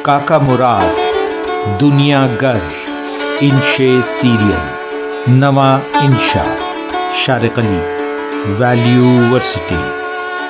کاکا مراد دنیا گر انشے سیریل نواں انشا شارق علی ویلیو ورسٹی۔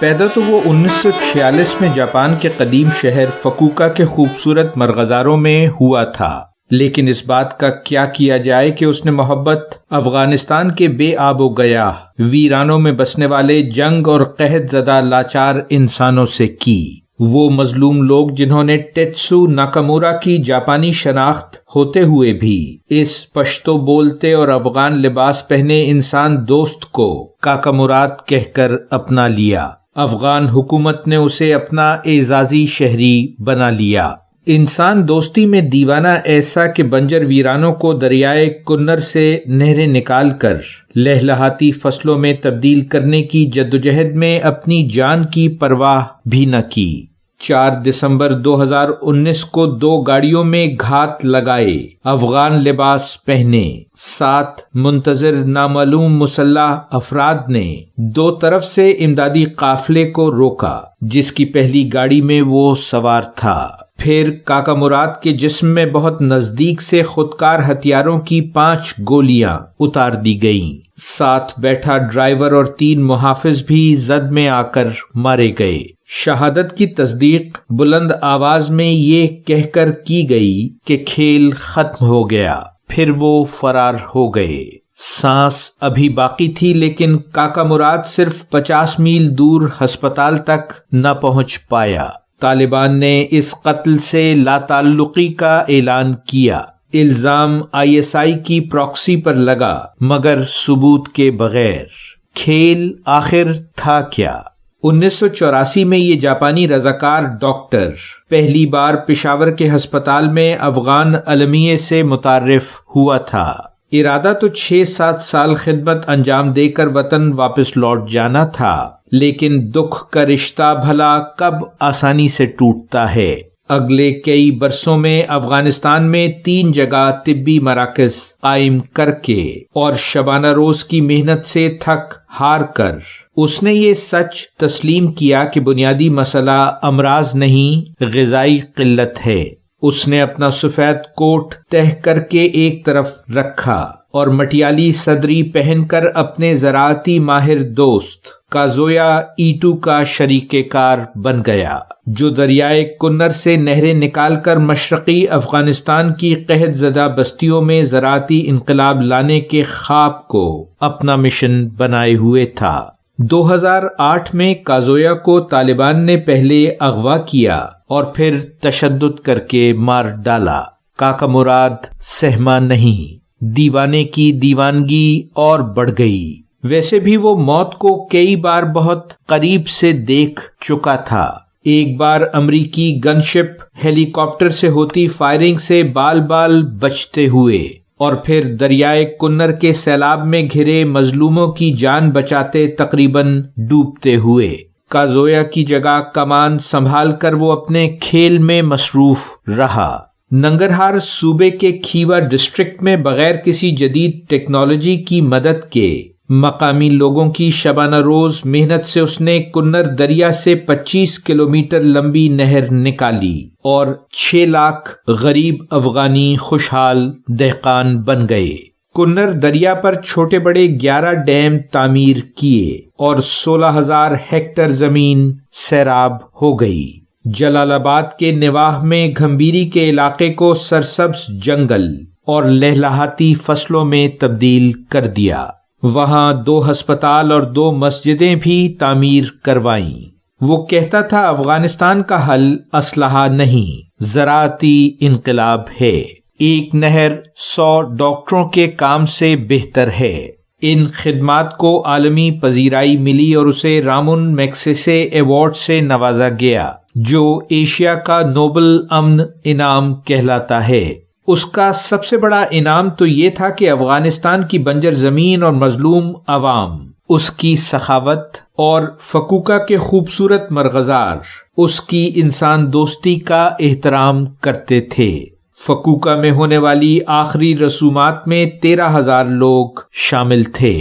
پیدا تو وہ 1946 میں جاپان کے قدیم شہر فکوکا کے خوبصورت مرغزاروں میں ہوا تھا، لیکن اس بات کا کیا کیا جائے کہ اس نے محبت افغانستان کے بے آب و گیاہ ویرانوں میں بسنے والے جنگ اور قحط زدہ لاچار انسانوں سے کی۔ وہ مظلوم لوگ جنہوں نے ٹیٹسو ناکامورا کی جاپانی شناخت ہوتے ہوئے بھی اس پشتو بولتے اور افغان لباس پہنے انسان دوست کو کاکا مراد کہہ کر اپنا لیا۔ افغان حکومت نے اسے اپنا اعزازی شہری بنا لیا۔ انسان دوستی میں دیوانہ ایسا کہ بنجر ویرانوں کو دریائے کنر سے نہریں نکال کر لہلہاتی فصلوں میں تبدیل کرنے کی جدوجہد میں اپنی جان کی پرواہ بھی نہ کی۔ 4 دسمبر 2019 کو 2 گاڑیوں میں گھات لگائے، افغان لباس پہنے 7 منتظر نامعلوم مسلح افراد نے 2 طرف سے امدادی قافلے کو روکا جس کی پہلی گاڑی میں وہ سوار تھا۔ پھر کاکا مراد کے جسم میں بہت نزدیک سے خودکار ہتھیاروں کی 5 گولیاں اتار دی گئیں۔ ساتھ بیٹھا ڈرائیور اور 3 محافظ بھی زد میں آ کر مارے گئے۔ شہادت کی تصدیق بلند آواز میں یہ کہہ کر کی گئی کہ کھیل ختم ہو گیا، پھر وہ فرار ہو گئے۔ سانس ابھی باقی تھی لیکن کاکا مراد صرف 50 میل دور ہسپتال تک نہ پہنچ پایا۔ طالبان نے اس قتل سے لا تعلقی کا اعلان کیا۔ الزام ISI کی پراکسی پر لگا مگر ثبوت کے بغیر۔ کھیل آخر تھا کیا؟ 1984 میں یہ جاپانی رضاکار ڈاکٹر پہلی بار پشاور کے ہسپتال میں افغان المیے سے متعارف ہوا تھا۔ ارادہ تو 6-7 سال خدمت انجام دے کر وطن واپس لوٹ جانا تھا، لیکن دکھ کا رشتہ بھلا کب آسانی سے ٹوٹتا ہے۔ اگلے کئی برسوں میں افغانستان میں 3 جگہ طبی مراکز قائم کر کے اور شبانہ روز کی محنت سے تھک ہار کر اس نے یہ سچ تسلیم کیا کہ بنیادی مسئلہ امراض نہیں، غذائی قلت ہے۔ اس نے اپنا سفید کوٹ تہہ کر کے ایک طرف رکھا اور مٹیالی صدری پہن کر اپنے زراعتی ماہر دوست کازویا ایٹو کا شریک کار بن گیا، جو دریائے کنر سے نہریں نکال کر مشرقی افغانستان کی قحط زدہ بستیوں میں زراعتی انقلاب لانے کے خواب کو اپنا مشن بنائے ہوئے تھا۔ 2008 میں کازویا کو طالبان نے پہلے اغوا کیا اور پھر تشدد کر کے مار ڈالا۔ کاکا مراد سہما نہیں، دیوانے کی دیوانگی اور بڑھ گئی۔ ویسے بھی وہ موت کو کئی بار بہت قریب سے دیکھ چکا تھا۔ ایک بار امریکی گن شپ ہیلی کاپٹر سے ہوتی فائرنگ سے بال بال بچتے ہوئے، اور پھر دریائے کنر کے سیلاب میں گھرے مظلوموں کی جان بچاتے تقریباً ڈوبتے ہوئے۔ کازویا کی جگہ کمان سنبھال کر وہ اپنے کھیل میں مصروف رہا۔ ننگرہار صوبے کے کھیوا ڈسٹرکٹ میں بغیر کسی جدید ٹیکنالوجی کی مدد کے مقامی لوگوں کی شبانہ روز محنت سے اس نے کنر دریا سے 25 کلومیٹر لمبی نہر نکالی اور 6 لاکھ غریب افغانی خوشحال دہقان بن گئے۔ کنر دریا پر چھوٹے بڑے 11 ڈیم تعمیر کیے اور 16,000 ہیکٹر زمین سیراب ہو گئی۔ جلال آباد کے نواح میں گھمبیری کے علاقے کو سرسبز جنگل اور لہلہاتی فصلوں میں تبدیل کر دیا۔ وہاں 2 ہسپتال اور 2 مسجدیں بھی تعمیر کروائیں۔ وہ کہتا تھا افغانستان کا حل اسلحہ نہیں، زراعتی انقلاب ہے۔ ایک نہر 100 ڈاکٹروں کے کام سے بہتر ہے۔ ان خدمات کو عالمی پذیرائی ملی اور اسے رامن میگسیسے ایوارڈ سے نوازا گیا، جو ایشیا کا نوبل امن انعام کہلاتا ہے۔ اس کا سب سے بڑا انعام تو یہ تھا کہ افغانستان کی بنجر زمین اور مظلوم عوام اس کی سخاوت اور فکوکا کے خوبصورت مرغزار اس کی انسان دوستی کا احترام کرتے تھے۔ فکوکا میں ہونے والی آخری رسومات میں 13,000 لوگ شامل تھے۔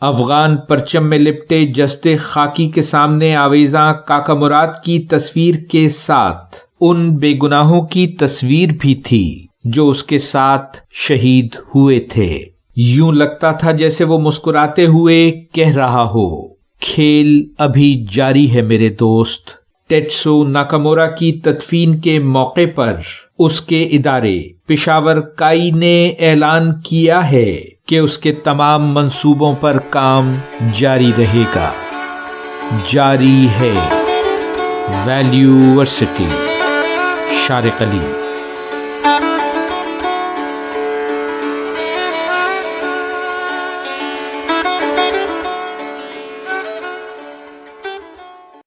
افغان پرچم میں لپٹے جستے خاکی کے سامنے آویزاں کاکا مراد کی تصویر کے ساتھ ان بے گناہوں کی تصویر بھی تھی جو اس کے ساتھ شہید ہوئے تھے۔ یوں لگتا تھا جیسے وہ مسکراتے ہوئے کہہ رہا ہو، کھیل ابھی جاری ہے میرے دوست۔ ٹیٹسو ناکامورا کی تدفین کے موقع پر اس کے ادارے پشاور کائی نے اعلان کیا ہے کہ اس کے تمام منصوبوں پر کام جاری رہے گا۔ جاری ہے۔ ویلیو ورسٹی، شارق علی۔